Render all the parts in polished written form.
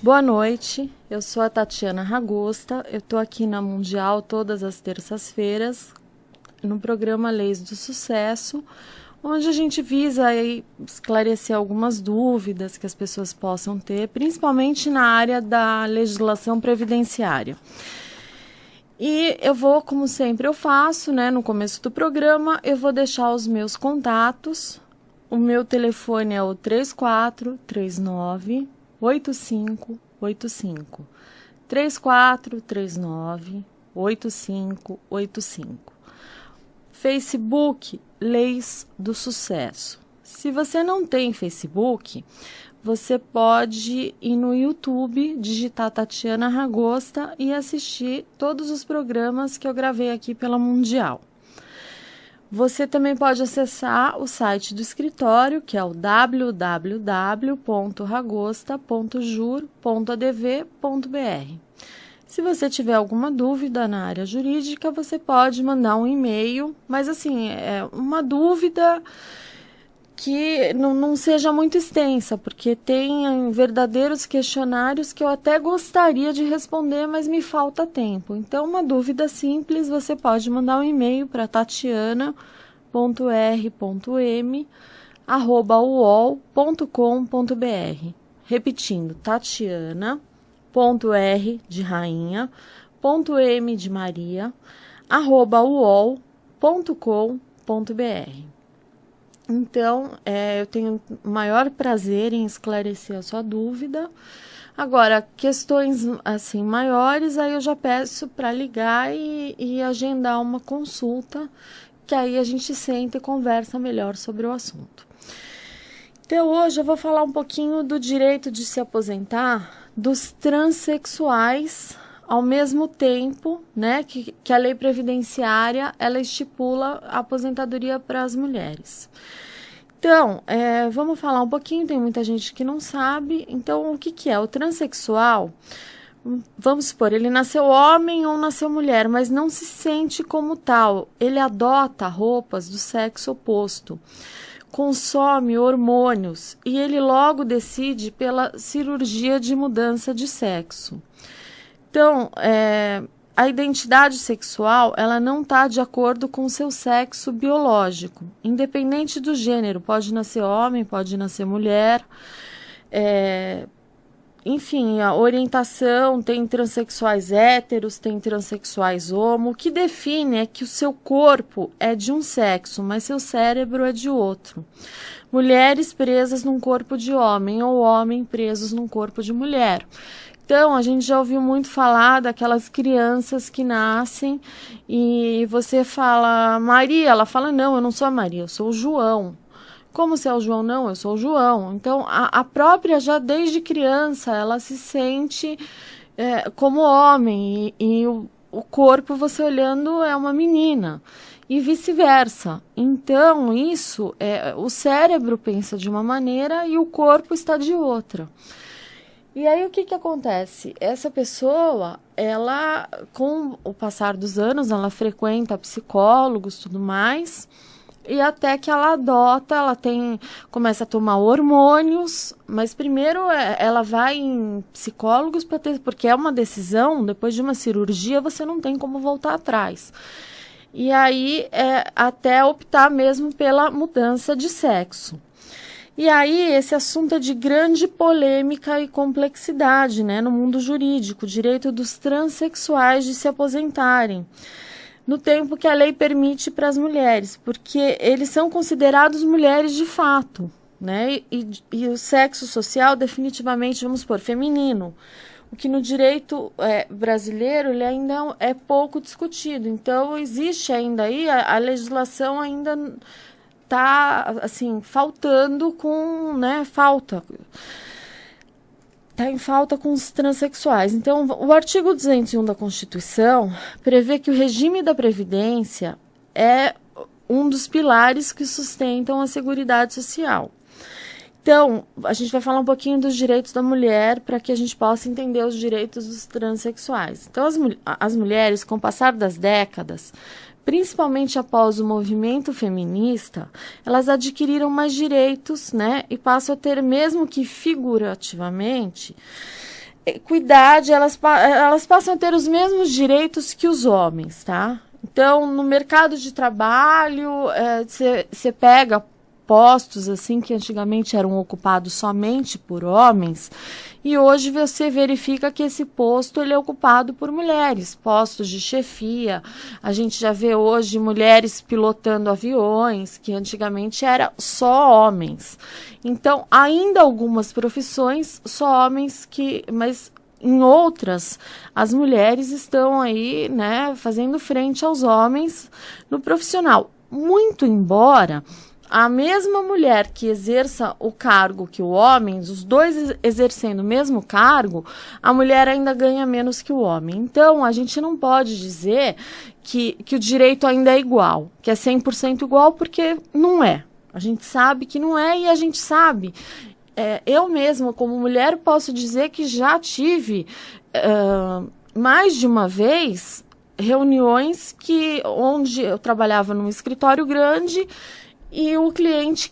Boa noite, eu sou a Tatiana Ragosta, eu estou aqui na Mundial todas as terças-feiras, no programa Leis do Sucesso, onde a gente visa aí esclarecer algumas dúvidas que as pessoas possam ter, principalmente na área da legislação previdenciária. E eu vou, como sempre eu faço, né, no começo do programa, eu vou deixar os meus contatos. O meu telefone é o 3439 8585 3439 8585. Facebook Leis do Sucesso. Se você não tem Facebook, você pode ir no YouTube, digitar Tatiana Ragosta e assistir todos os programas que eu gravei aqui pela Mundial. Você também pode acessar o site do escritório, que é o www.ragosta.jur.adv.br. Se você tiver alguma dúvida na área jurídica, você pode mandar um e-mail, mas assim, é uma dúvida que não seja muito extensa, porque tem verdadeiros questionários que eu até gostaria de responder, mas me falta tempo. Então, uma dúvida simples, você pode mandar um e-mail para tatiana.r.m@uol.com.br. Repetindo, tatiana.r de rainha, .m de Maria, @uol.com.br. Então, eu tenho o maior prazer em esclarecer a sua dúvida. Agora, questões assim maiores, aí eu já peço para ligar e agendar uma consulta, que aí a gente senta e conversa melhor sobre o assunto. Então, hoje eu vou falar um pouquinho do direito de se aposentar dos transexuais, ao mesmo tempo, né, que a lei previdenciária, ela estipula a aposentadoria para as mulheres. Então, vamos falar um pouquinho, tem muita gente que não sabe. Então, o que é? O transexual, vamos supor, ele nasceu homem ou nasceu mulher, mas não se sente como tal. Ele adota roupas do sexo oposto, consome hormônios e ele logo decide pela cirurgia de mudança de sexo. Então, a identidade sexual, ela não está de acordo com o seu sexo biológico, independente do gênero, pode nascer homem, pode nascer mulher, enfim, a orientação, tem transexuais héteros, tem transexuais homo, o que define é que o seu corpo é de um sexo, mas seu cérebro é de outro. Mulheres presas num corpo de homem ou homem presos num corpo de mulher. Então, a gente já ouviu muito falar daquelas crianças que nascem e você fala, Maria, ela fala, não, eu não sou a Maria, eu sou o João. Como você é o João? Não, eu sou o João. Então, a própria, já desde criança, ela se sente como homem e o corpo, você olhando, é uma menina. E vice-versa. Então, isso, o cérebro pensa de uma maneira e o corpo está de outra. E aí, o que acontece? Essa pessoa, ela, com o passar dos anos, ela frequenta psicólogos, tudo mais, e até que ela adota, começa a tomar hormônios, mas primeiro ela vai em psicólogos, porque é uma decisão, depois de uma cirurgia, você não tem como voltar atrás. E aí, até optar mesmo pela mudança de sexo. E aí, esse assunto é de grande polêmica e complexidade, né, no mundo jurídico, o direito dos transexuais de se aposentarem, no tempo que a lei permite para as mulheres, porque eles são considerados mulheres de fato, né, e o sexo social definitivamente, vamos supor, feminino, o que no direito brasileiro ele ainda é pouco discutido. Então, existe ainda aí, a legislação ainda está, assim, faltando está em falta com os transexuais. Então, o artigo 201 da Constituição prevê que o regime da Previdência é um dos pilares que sustentam a Seguridade Social. Então, a gente vai falar um pouquinho dos direitos da mulher para que a gente possa entender os direitos dos transexuais. Então, as mulheres, com o passar das décadas, principalmente após o movimento feminista, elas adquiriram mais direitos, né, e passam a ter, mesmo que figurativamente, equidade, elas passam a ter os mesmos direitos que os homens, tá? Então, no mercado de trabalho, você pega postos assim que antigamente eram ocupados somente por homens, e hoje você verifica que esse posto ele é ocupado por mulheres, postos de chefia. A gente já vê hoje mulheres pilotando aviões, que antigamente era só homens. Então, ainda algumas profissões só homens mas em outras, as mulheres estão aí, né, fazendo frente aos homens no profissional. Muito embora a mesma mulher que exerça o cargo que o homem, os dois exercendo o mesmo cargo, a mulher ainda ganha menos que o homem. Então, a gente não pode dizer que o direito ainda é igual, que é 100% igual, porque não é. A gente sabe que não é, e a gente sabe. Eu mesma, como mulher, posso dizer que já tive mais de uma vez reuniões onde eu trabalhava num escritório grande e o cliente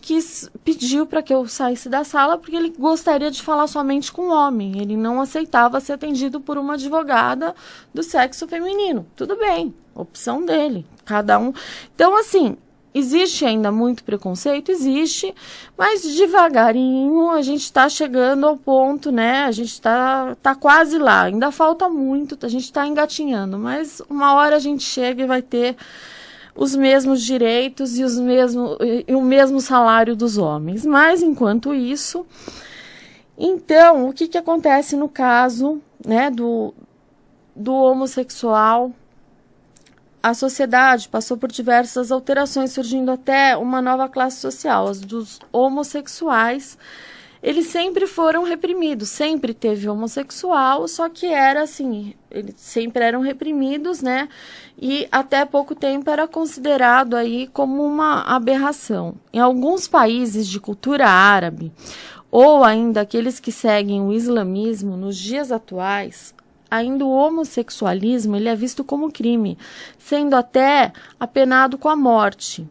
pediu para que eu saísse da sala porque ele gostaria de falar somente com o homem. Ele não aceitava ser atendido por uma advogada do sexo feminino. Tudo bem, opção dele, cada um. Então, assim, existe ainda muito preconceito? Existe, mas devagarinho a gente está chegando ao ponto, né? A gente está quase lá, ainda falta muito, a gente está engatinhando, mas uma hora a gente chega e vai ter os mesmos direitos e o mesmo salário dos homens. Mas, enquanto isso, então, o que acontece no caso, né, do homossexual? A sociedade passou por diversas alterações, surgindo até uma nova classe social, as dos homossexuais. Eles sempre foram reprimidos, sempre teve homossexual, só que era assim, eles sempre eram reprimidos, né? E até pouco tempo era considerado aí como uma aberração. Em alguns países de cultura árabe, ou ainda aqueles que seguem o islamismo, nos dias atuais, ainda o homossexualismo ele é visto como crime, sendo até apenado com a morte.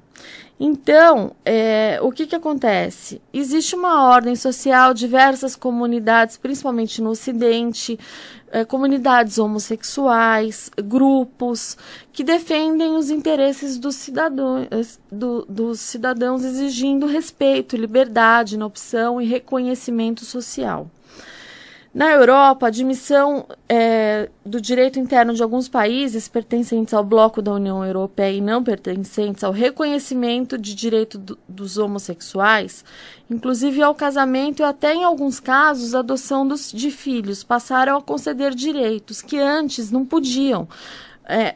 Então, o que acontece? Existe uma ordem social, diversas comunidades, principalmente no Ocidente, comunidades homossexuais, grupos que defendem os interesses dos cidadãos, exigindo respeito, liberdade na opção e reconhecimento social. Na Europa, a admissão do direito interno de alguns países pertencentes ao bloco da União Europeia e não pertencentes ao reconhecimento de direito dos homossexuais, inclusive ao casamento e até, em alguns casos, a adoção de filhos, passaram a conceder direitos que antes não podiam.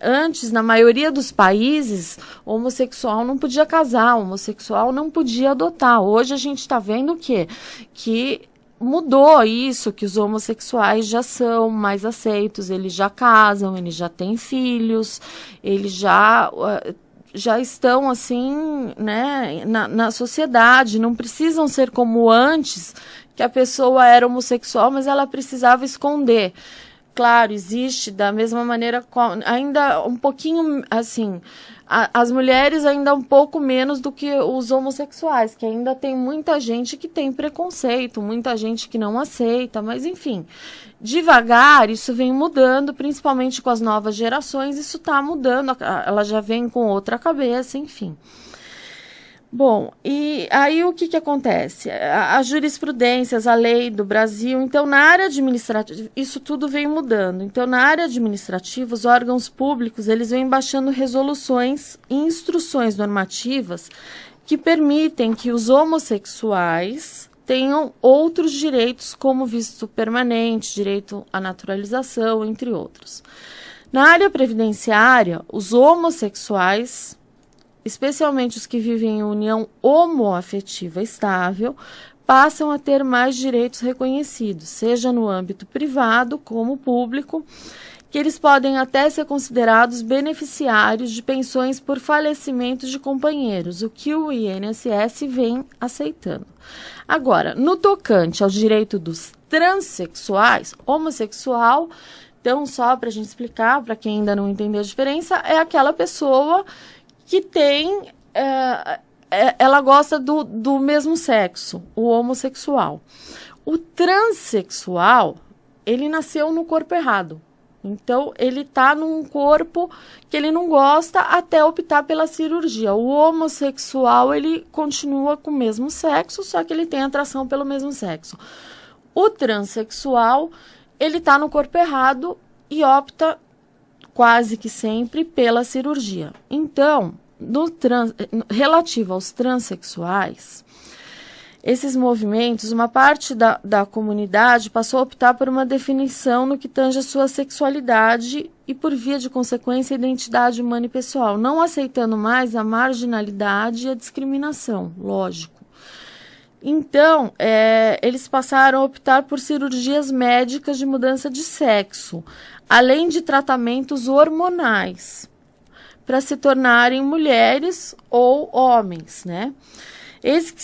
Antes, na maioria dos países, o homossexual não podia casar, o homossexual não podia adotar. Hoje a gente está vendo o quê? Que mudou isso, que os homossexuais já são mais aceitos, eles já casam, eles já têm filhos, eles já estão assim, né, na sociedade, não precisam ser como antes, que a pessoa era homossexual, mas ela precisava esconder. Claro, existe da mesma maneira, ainda um pouquinho assim, as mulheres ainda um pouco menos do que os homossexuais, que ainda tem muita gente que tem preconceito, muita gente que não aceita, mas enfim, devagar isso vem mudando, principalmente com as novas gerações, isso está mudando, ela já vem com outra cabeça, enfim. Bom, e aí o que acontece? As jurisprudências, a lei do Brasil, então na área administrativa, isso tudo vem mudando. Então na área administrativa, os órgãos públicos, eles vêm baixando resoluções e instruções normativas que permitem que os homossexuais tenham outros direitos, como visto permanente, direito à naturalização, entre outros. Na área previdenciária, os homossexuais, especialmente os que vivem em união homoafetiva estável, passam a ter mais direitos reconhecidos, seja no âmbito privado como público, que eles podem até ser considerados beneficiários de pensões por falecimento de companheiros, o que o INSS vem aceitando. Agora, no tocante ao direito dos transexuais, homossexual, então só para a gente explicar, para quem ainda não entendeu a diferença, é aquela pessoa que tem, ela gosta do mesmo sexo, o homossexual. O transexual ele nasceu no corpo errado. Então, ele está num corpo que ele não gosta até optar pela cirurgia. O homossexual, ele continua com o mesmo sexo, só que ele tem atração pelo mesmo sexo. O transexual, ele está no corpo errado e opta quase que sempre pela cirurgia. Então, relativo aos transexuais, esses movimentos, uma parte da comunidade passou a optar por uma definição no que tange a sua sexualidade e, por via de consequência, a identidade humana e pessoal, não aceitando mais a marginalidade e a discriminação, lógico. Então, eles passaram a optar por cirurgias médicas de mudança de sexo, além de tratamentos hormonais, para se tornarem mulheres ou homens, né? Eles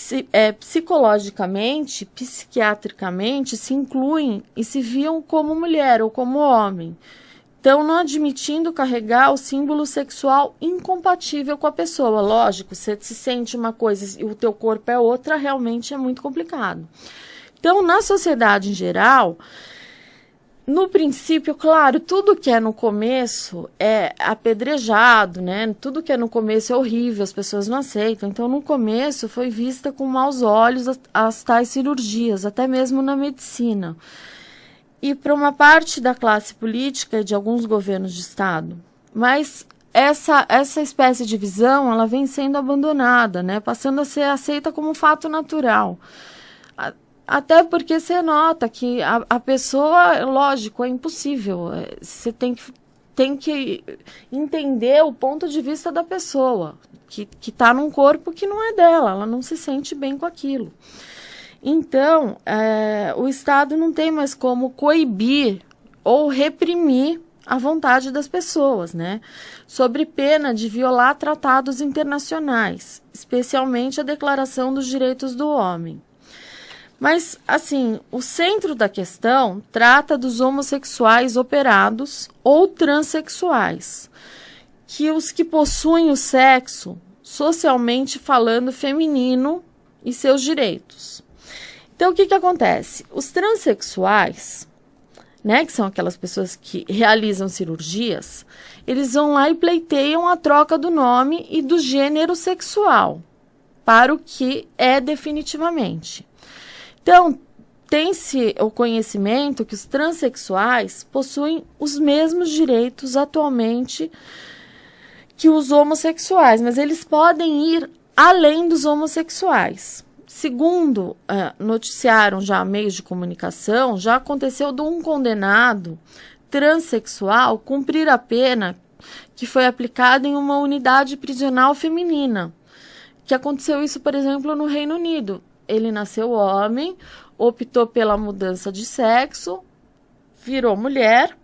psicologicamente, psiquiatricamente, se incluem e se viam como mulher ou como homem. Então, não admitindo carregar o símbolo sexual incompatível com a pessoa. Lógico, você se sente uma coisa e o teu corpo é outra, realmente é muito complicado. Então, na sociedade em geral, no princípio, claro, tudo que é no começo é apedrejado, né? Tudo que é no começo é horrível, as pessoas não aceitam. Então, no começo, foi vista com maus olhos as tais cirurgias, até mesmo na medicina. E para uma parte da classe política e de alguns governos de Estado. Mas essa espécie de visão, ela vem sendo abandonada, né? Passando a ser aceita como um fato natural. Até porque você nota que a pessoa, lógico, é impossível. Você tem que entender o ponto de vista da pessoa, que está num corpo que não é dela, ela não se sente bem com aquilo. Então, o Estado não tem mais como coibir ou reprimir a vontade das pessoas, né? Sob pena de violar tratados internacionais, especialmente a Declaração dos Direitos do Homem. Mas, assim, o centro da questão trata dos homossexuais operados ou transexuais, que os que possuem o sexo, socialmente falando, feminino e seus direitos. Então, o que acontece? Os transexuais, né, que são aquelas pessoas que realizam cirurgias, eles vão lá e pleiteiam a troca do nome e do gênero sexual para o que é definitivamente. Então, tem-se o conhecimento que os transexuais possuem os mesmos direitos atualmente que os homossexuais, mas eles podem ir além dos homossexuais. Segundo noticiaram já meios de comunicação, já aconteceu de um condenado transexual cumprir a pena que foi aplicada em uma unidade prisional feminina. Que aconteceu isso, por exemplo, no Reino Unido. Ele nasceu homem, optou pela mudança de sexo, virou mulher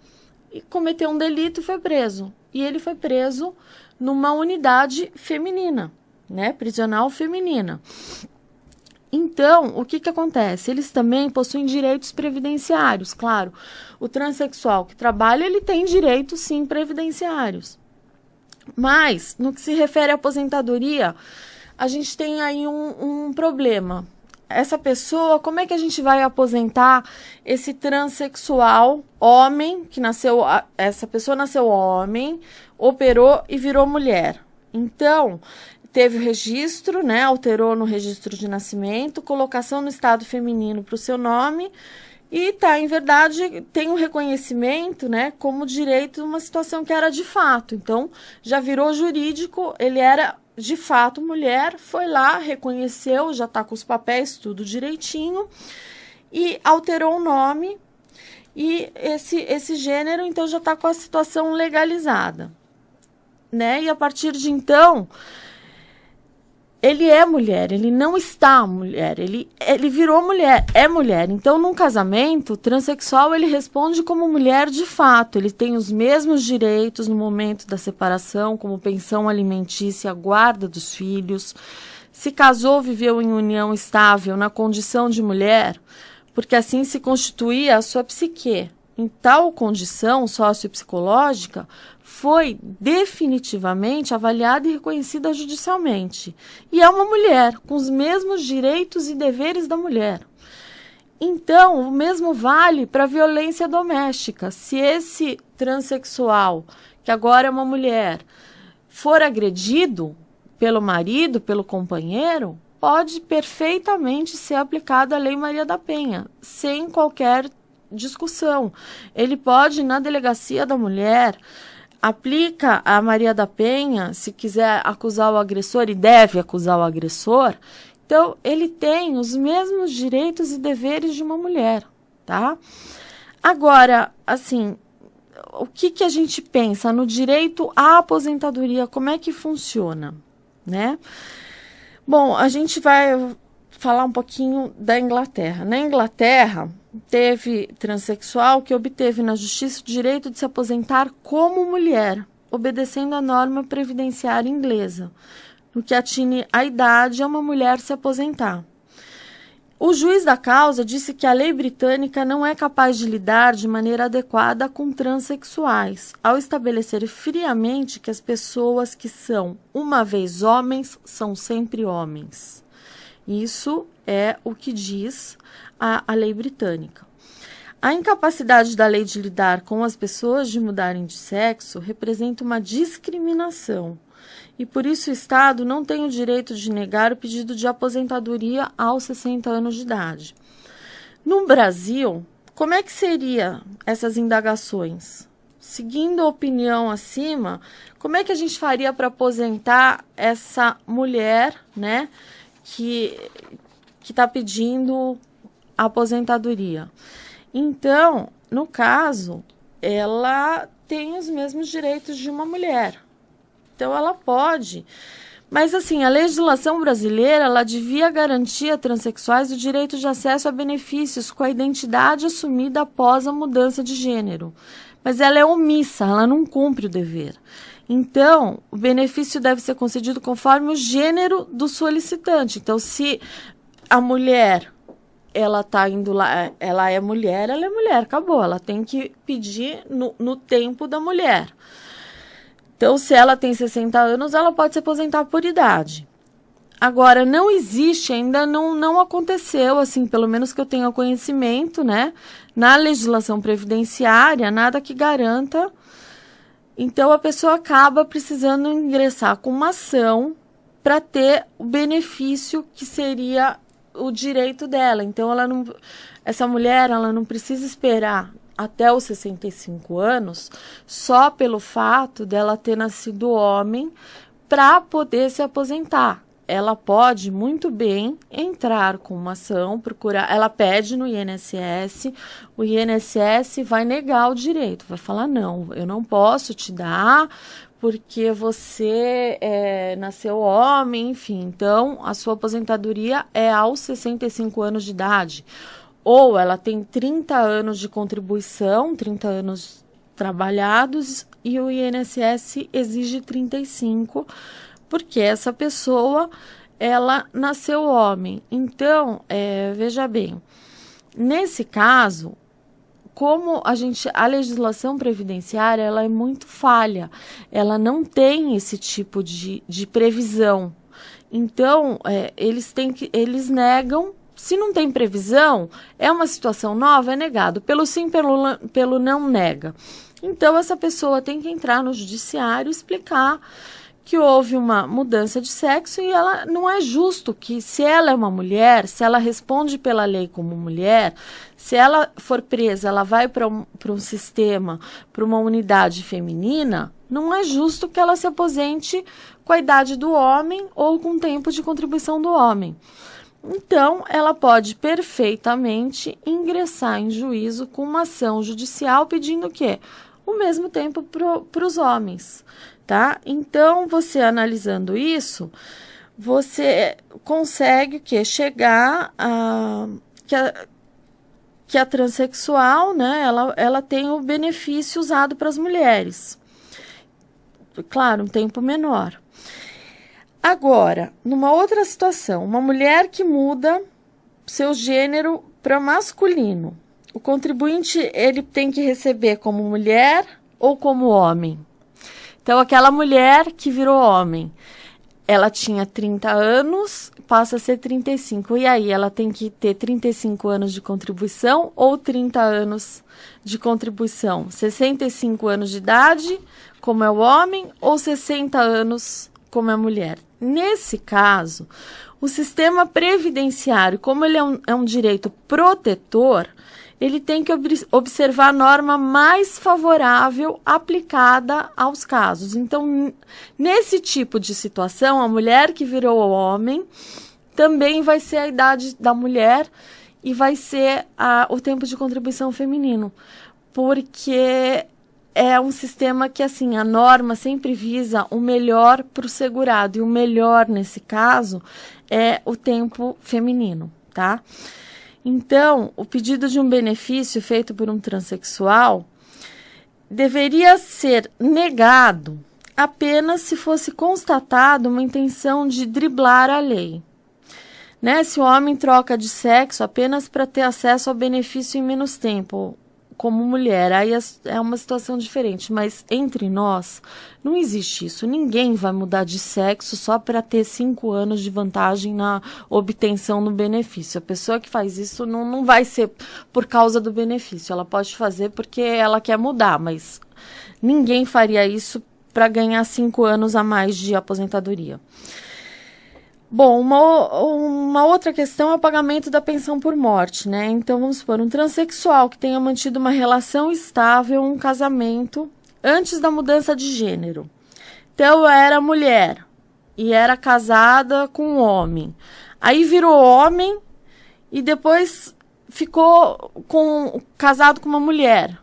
e cometeu um delito e foi preso. E ele foi preso numa unidade feminina, né, prisional feminina. Então, o que acontece? Eles também possuem direitos previdenciários, claro. O transexual que trabalha, ele tem direitos, sim, previdenciários. Mas, no que se refere à aposentadoria, a gente tem aí um problema. Essa pessoa, como é que a gente vai aposentar esse transexual homem, que nasceu, essa pessoa nasceu homem, operou e virou mulher. Então, teve o registro, né, alterou no registro de nascimento, colocação no estado feminino para o seu nome e tá, em verdade, tem um reconhecimento, né, como direito uma situação que era de fato. Então, já virou jurídico, ele era de fato mulher, foi lá, reconheceu, já está com os papéis tudo direitinho e alterou o nome e esse gênero então já está com a situação legalizada, né? E a partir de então ele é mulher, ele não está mulher, ele virou mulher, é mulher. Então, num casamento, o transexual ele responde como mulher de fato. Ele tem os mesmos direitos no momento da separação, como pensão alimentícia, guarda dos filhos. Se casou, viveu em união estável na condição de mulher, porque assim se constituía a sua psique. Em tal condição sociopsicológica, foi definitivamente avaliada e reconhecida judicialmente. E é uma mulher, com os mesmos direitos e deveres da mulher. Então, o mesmo vale para violência doméstica. Se esse transexual, que agora é uma mulher, for agredido pelo marido, pelo companheiro, pode perfeitamente ser aplicada a Lei Maria da Penha, sem qualquer discussão. Ele pode, na delegacia da mulher, aplica a Maria da Penha, se quiser acusar o agressor, e deve acusar o agressor. Então, ele tem os mesmos direitos e deveres de uma mulher, tá? Agora, assim, o que a gente pensa no direito à aposentadoria? Como é que funciona, né? Bom, a gente vai falar um pouquinho da Inglaterra. Na Inglaterra, teve transexual que obteve na justiça o direito de se aposentar como mulher, obedecendo a norma previdenciária inglesa, no que atine a idade a uma mulher se aposentar. O juiz da causa disse que a lei britânica não é capaz de lidar de maneira adequada com transexuais, ao estabelecer friamente que as pessoas que são uma vez homens são sempre homens. Isso é o que diz a lei britânica. A incapacidade da lei de lidar com as pessoas de mudarem de sexo representa uma discriminação. E por isso o Estado não tem o direito de negar o pedido de aposentadoria aos 60 anos de idade. No Brasil, como é que seriam essas indagações? Seguindo a opinião acima, como é que a gente faria para aposentar essa mulher, né, que está pedindo aposentadoria? Então, no caso, ela tem os mesmos direitos de uma mulher. Então, ela pode. Mas, assim, a legislação brasileira, ela devia garantir a transexuais o direito de acesso a benefícios com a identidade assumida após a mudança de gênero. Mas ela é omissa, ela não cumpre o dever. Então, o benefício deve ser concedido conforme o gênero do solicitante. Então, se a mulher, ela está indo lá, ela é mulher, acabou. Ela tem que pedir no tempo da mulher. Então, se ela tem 60 anos, ela pode se aposentar por idade. Agora, não existe, ainda não aconteceu, assim, pelo menos que eu tenha conhecimento, né? Na legislação previdenciária, nada que garanta. Então, a pessoa acaba precisando ingressar com uma ação para ter o benefício que seria o direito dela. Então, essa mulher, ela não precisa esperar até os 65 anos, só pelo fato dela ter nascido homem, para poder se aposentar. Ela pode muito bem entrar com uma ação, procurar, ela pede no INSS, o INSS vai negar o direito, vai falar, não, eu não posso te dar, porque você nasceu homem, enfim, então a sua aposentadoria é aos 65 anos de idade. Ou ela tem 30 anos de contribuição, 30 anos trabalhados, e o INSS exige 35, porque essa pessoa, ela nasceu homem. Então, veja bem, nesse caso, como a legislação previdenciária, ela é muito falha, ela não tem esse tipo de previsão. Então, eles negam. Se não tem previsão, é uma situação nova, é negado. Pelo sim, pelo não, nega. Então, essa pessoa tem que entrar no judiciário e explicar que houve uma mudança de sexo e ela não é justo que, se ela é uma mulher, se ela responde pela lei como mulher, se ela for presa, ela vai para um sistema, para uma unidade feminina, não é justo que ela se aposente com a idade do homem ou com o tempo de contribuição do homem. Então, ela pode perfeitamente ingressar em juízo com uma ação judicial pedindo o quê? O mesmo tempo para os homens, tá? Então, você analisando isso, você consegue o quê? Chegar a que a transexual, né, ela tem o benefício usado para as mulheres. Claro, um tempo menor. Agora, numa outra situação, uma mulher que muda seu gênero para masculino, o contribuinte, ele tem que receber como mulher ou como homem? Então, aquela mulher que virou homem, ela tinha 30 anos, passa a ser 35. E aí, ela tem que ter 35 anos de contribuição ou 30 anos de contribuição? 65 anos de idade, como é o homem, ou 60 anos, como é a mulher? Nesse caso, o sistema previdenciário, como ele é um direito protetor, ele tem que observar a norma mais favorável aplicada aos casos. Então, nesse tipo de situação, a mulher que virou homem também vai ser a idade da mulher e vai ser o tempo de contribuição feminino, porque é um sistema que, assim, a norma sempre visa o melhor para o segurado, e o melhor, nesse caso, é o tempo feminino, tá? Então, o pedido de um benefício feito por um transexual deveria ser negado apenas se fosse constatada uma intenção de driblar a lei. Né? Se o homem troca de sexo apenas para ter acesso ao benefício em menos tempo, como mulher, aí é uma situação diferente, mas entre nós não existe isso. Ninguém vai mudar de sexo só para ter 5 anos de vantagem na obtenção do benefício. A pessoa que faz isso não vai ser por causa do benefício, ela pode fazer porque ela quer mudar, mas ninguém faria isso para ganhar 5 anos a mais de aposentadoria. Bom, uma outra questão é o pagamento da pensão por morte, né? Então, vamos supor, um transexual que tenha mantido uma relação estável, um casamento, antes da mudança de gênero. Então, eu era mulher e era casada com um homem. Aí virou homem e depois ficou casado com uma mulher.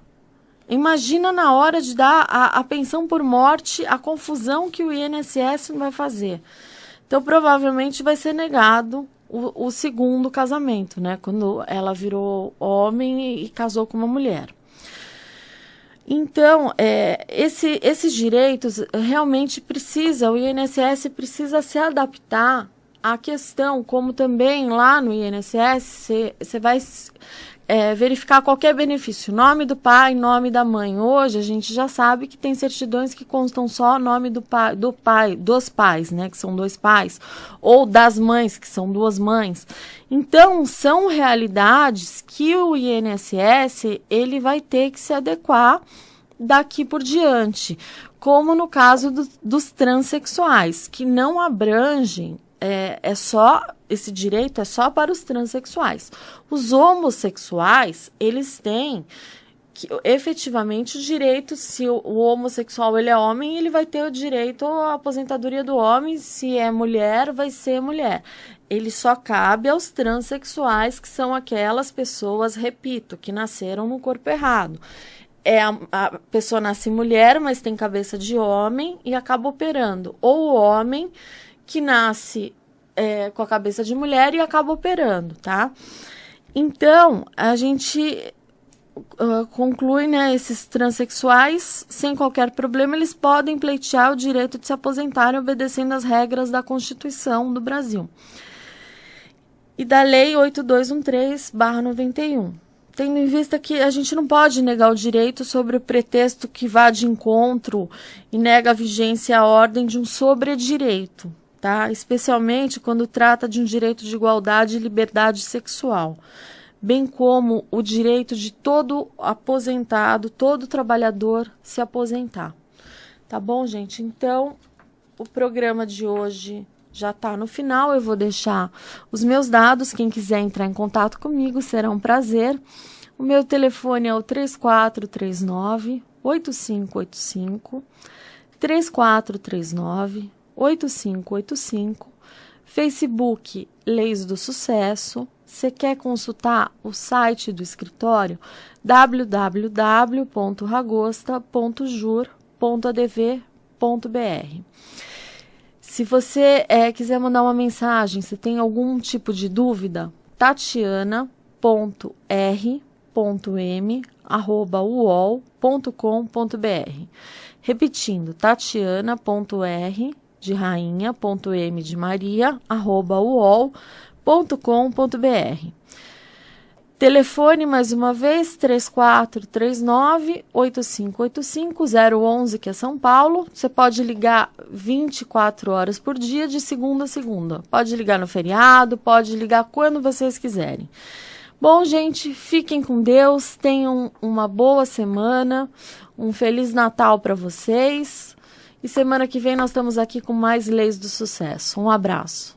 Imagina na hora de dar a pensão por morte, a confusão que o INSS vai fazer. Então, provavelmente vai ser negado o segundo casamento, né? Quando ela virou homem e casou com uma mulher. Então, esses direitos realmente o INSS precisa se adaptar à questão, como também lá no INSS, você vai verificar qualquer benefício, nome do pai, nome da mãe. Hoje a gente já sabe que tem certidões que constam só nome dos pais, né, que são 2 pais, ou das mães, que são 2 mães. Então, são realidades que o INSS ele vai ter que se adequar daqui por diante, como no caso dos transexuais, que não abrangem, esse direito é só para os transexuais. Os homossexuais, eles têm efetivamente o direito, se o homossexual ele é homem, ele vai ter o direito à aposentadoria do homem, se é mulher, vai ser mulher. Ele só cabe aos transexuais, que são aquelas pessoas, repito, que nasceram no corpo errado. A pessoa nasce mulher, mas tem cabeça de homem e acaba operando. Ou o homem que nasce com a cabeça de mulher e acaba operando, tá? Então, a gente conclui, né, esses transexuais, sem qualquer problema, eles podem pleitear o direito de se aposentarem obedecendo às regras da Constituição do Brasil e da Lei 8213/91. Tendo em vista que a gente não pode negar o direito sobre o pretexto que vá de encontro e nega a vigência à ordem de um sobredireito, tá? Especialmente quando trata de um direito de igualdade e liberdade sexual, bem como o direito de todo aposentado, todo trabalhador se aposentar. Tá bom, gente? Então, o programa de hoje já está no final. Eu vou deixar os meus dados. Quem quiser entrar em contato comigo, será um prazer. O meu telefone é o 3439-8585, 3439-8585, Facebook Leis do Sucesso. Você quer consultar o site do escritório? www.ragosta.jur.adv.br. Se você quiser mandar uma mensagem, se tem algum tipo de dúvida, tatiana.r.m@uol.com.br. Repetindo, tatiana.r de rainha.m de Maria @uol.com.br. Telefone mais uma vez, 3439-8585-011, que é São Paulo. Você pode ligar 24 horas por dia, de segunda a segunda. Pode ligar no feriado, pode ligar quando vocês quiserem. Bom, gente, fiquem com Deus, tenham uma boa semana, um Feliz Natal para vocês. E semana que vem nós estamos aqui com mais Leis do Sucesso. Um abraço.